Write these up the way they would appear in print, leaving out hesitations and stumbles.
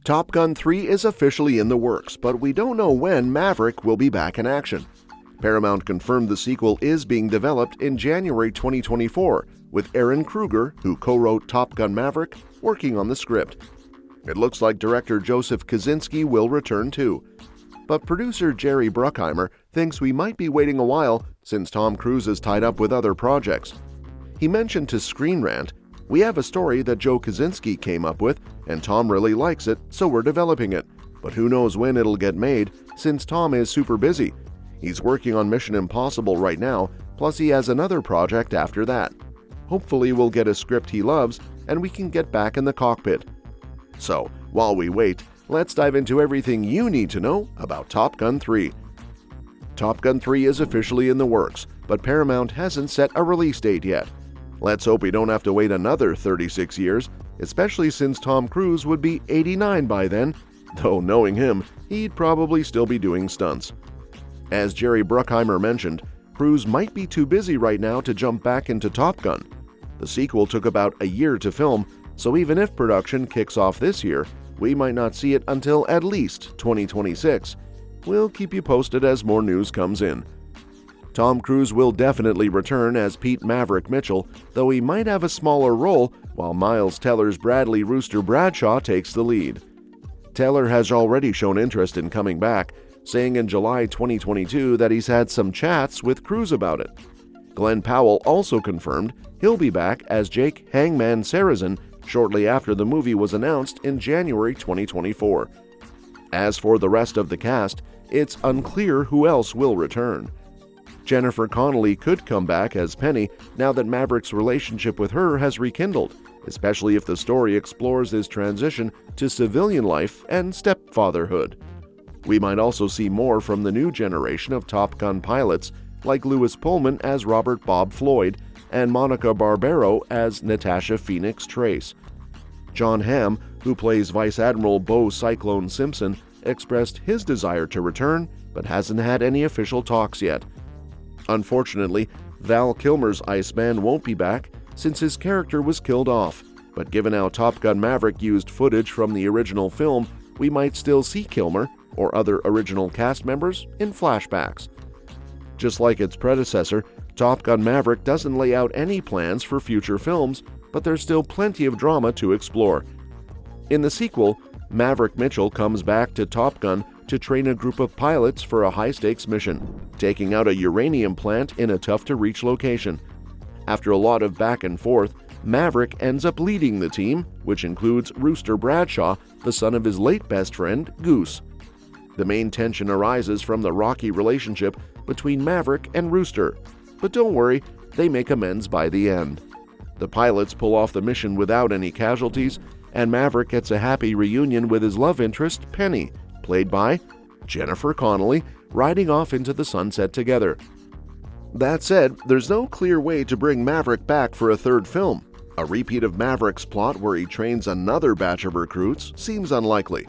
Top Gun 3 is officially in the works, but we don't know when Maverick will be back in action. Paramount confirmed the sequel is being developed in January 2024, with Aaron Kruger, who co-wrote Top Gun Maverick, working on the script. It looks like director Joseph Kosinski will return too. But producer Jerry Bruckheimer thinks we might be waiting a while since Tom Cruise is tied up with other projects. He mentioned to Screen Rant, "We have a story that Joe Kosinski came up with, and Tom really likes it, so we're developing it. But who knows when it'll get made, since Tom is super busy. He's working on Mission Impossible right now, plus he has another project after that. Hopefully we'll get a script he loves, and we can get back in the cockpit." So, while we wait, let's dive into everything you need to know about Top Gun 3. Top Gun 3 is officially in the works, but Paramount hasn't set a release date yet. Let's hope we don't have to wait another 36 years, especially since Tom Cruise would be 89 by then, though knowing him, he'd probably still be doing stunts. As Jerry Bruckheimer mentioned, Cruise might be too busy right now to jump back into Top Gun. The sequel took about a year to film, so even if production kicks off this year, we might not see it until at least 2026. We'll keep you posted as more news comes in. Tom Cruise will definitely return as Pete Maverick Mitchell, though he might have a smaller role while Miles Teller's Bradley Rooster Bradshaw takes the lead. Teller has already shown interest in coming back, saying in July 2022 that he's had some chats with Cruise about it. Glenn Powell also confirmed he'll be back as Jake Hangman Sarrazin shortly after the movie was announced in January 2024. As for the rest of the cast, it's unclear who else will return. Jennifer Connelly could come back as Penny now that Maverick's relationship with her has rekindled, especially if the story explores his transition to civilian life and stepfatherhood. We might also see more from the new generation of Top Gun pilots, like Louis Pullman as Robert Bob Floyd and Monica Barbero as Natasha Phoenix Trace. John Hamm, who plays Vice Admiral Bo Cyclone Simpson, expressed his desire to return, but hasn't had any official talks yet. Unfortunately, Val Kilmer's Iceman won't be back since his character was killed off, but given how Top Gun Maverick used footage from the original film, we might still see Kilmer or other original cast members in flashbacks. Just like its predecessor, Top Gun Maverick doesn't lay out any plans for future films, but there's still plenty of drama to explore. In the sequel, Maverick Mitchell comes back to Top Gun to train a group of pilots for a high-stakes mission, taking out a uranium plant in a tough-to-reach location. After a lot of back and forth, Maverick ends up leading the team, which includes Rooster Bradshaw, the son of his late best friend, Goose. The main tension arises from the rocky relationship between Maverick and Rooster, but don't worry, they make amends by the end. The pilots pull off the mission without any casualties, and Maverick gets a happy reunion with his love interest, Penny, played by Jennifer Connelly, riding off into the sunset together. That said, there's no clear way to bring Maverick back for a third film. A repeat of Maverick's plot where he trains another batch of recruits seems unlikely.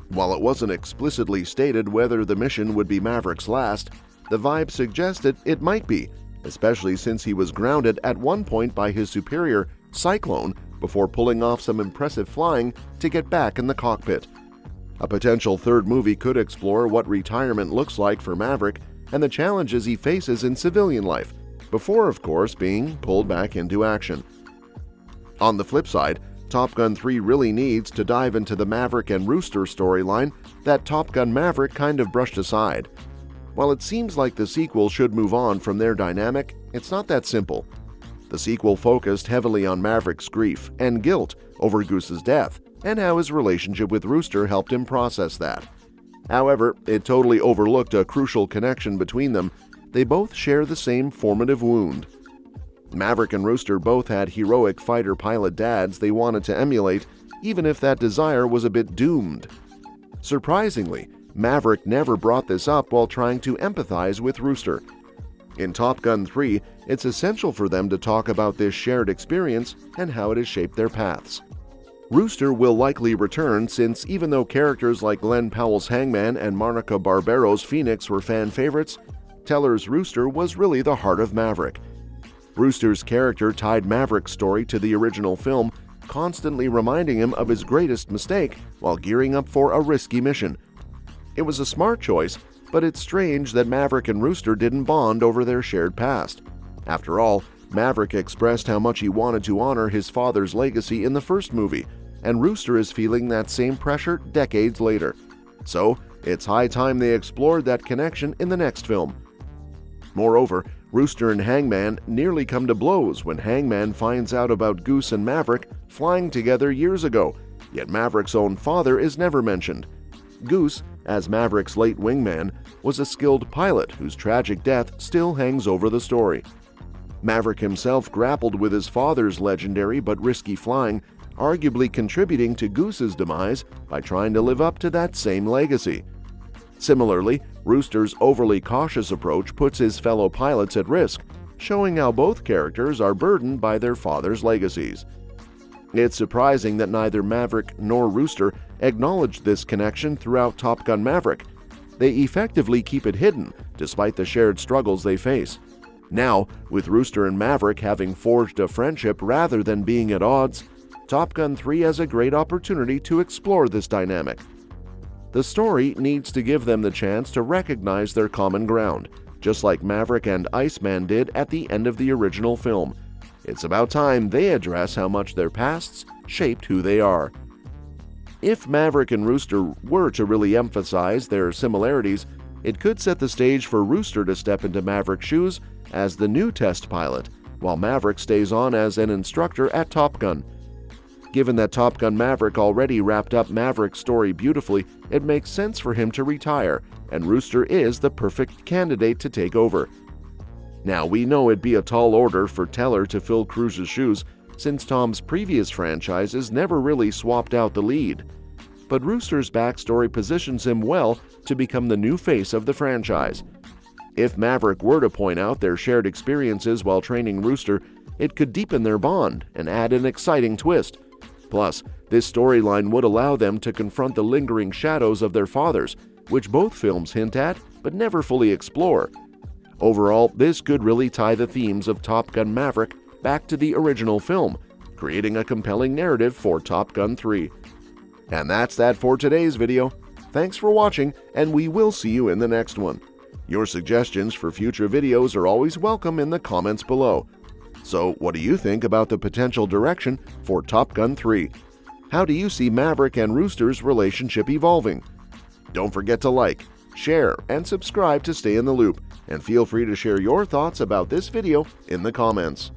While it wasn't explicitly stated whether the mission would be Maverick's last, the vibe suggested it might be, especially since he was grounded at one point by his superior, Cyclone, before pulling off some impressive flying to get back in the cockpit. A potential third movie could explore what retirement looks like for Maverick and the challenges he faces in civilian life, before, of course, being pulled back into action. On the flip side, Top Gun 3 really needs to dive into the Maverick and Rooster storyline that Top Gun Maverick kind of brushed aside. While it seems like the sequel should move on from their dynamic, it's not that simple. The sequel focused heavily on Maverick's grief and guilt over Goose's death, and how his relationship with Rooster helped him process that. However, it totally overlooked a crucial connection between them. They both share the same formative wound. Maverick and Rooster both had heroic fighter pilot dads they wanted to emulate, even if that desire was a bit doomed. Surprisingly, Maverick never brought this up while trying to empathize with Rooster. In Top Gun 3, it's essential for them to talk about this shared experience and how it has shaped their paths. Rooster will likely return since even though characters like Glenn Powell's Hangman and Monica Barbero's Phoenix were fan favorites, Teller's Rooster was really the heart of Maverick. Rooster's character tied Maverick's story to the original film, constantly reminding him of his greatest mistake while gearing up for a risky mission. It was a smart choice, but it's strange that Maverick and Rooster didn't bond over their shared past. After all, Maverick expressed how much he wanted to honor his father's legacy in the first movie, and Rooster is feeling that same pressure decades later. So, it's high time they explored that connection in the next film. Moreover, Rooster and Hangman nearly come to blows when Hangman finds out about Goose and Maverick flying together years ago, yet Maverick's own father is never mentioned. Goose, as Maverick's late wingman, was a skilled pilot whose tragic death still hangs over the story. Maverick himself grappled with his father's legendary but risky flying, arguably contributing to Goose's demise by trying to live up to that same legacy. Similarly, Rooster's overly cautious approach puts his fellow pilots at risk, showing how both characters are burdened by their father's legacies. It's surprising that neither Maverick nor Rooster acknowledged this connection throughout Top Gun Maverick. They effectively keep it hidden, despite the shared struggles they face. Now, with Rooster and Maverick having forged a friendship rather than being at odds, Top Gun 3 has a great opportunity to explore this dynamic. The story needs to give them the chance to recognize their common ground, just like Maverick and Iceman did at the end of the original film. It's about time they address how much their pasts shaped who they are. If Maverick and Rooster were to really emphasize their similarities, it could set the stage for Rooster to step into Maverick's shoes as the new test pilot, while Maverick stays on as an instructor at Top Gun. Given that Top Gun Maverick already wrapped up Maverick's story beautifully, it makes sense for him to retire, and Rooster is the perfect candidate to take over. Now, we know it'd be a tall order for Teller to fill Cruise's shoes, since Tom's previous franchises never really swapped out the lead. But Rooster's backstory positions him well to become the new face of the franchise. If Maverick were to point out their shared experiences while training Rooster, it could deepen their bond and add an exciting twist. Plus, this storyline would allow them to confront the lingering shadows of their fathers, which both films hint at but never fully explore. Overall, this could really tie the themes of Top Gun Maverick back to the original film, creating a compelling narrative for Top Gun 3. And that's that for today's video. Thanks for watching, and we will see you in the next one. Your suggestions for future videos are always welcome in the comments below. So, what do you think about the potential direction for Top Gun 3? How do you see Maverick and Rooster's relationship evolving? Don't forget to like, share, and subscribe to stay in the loop, and feel free to share your thoughts about this video in the comments.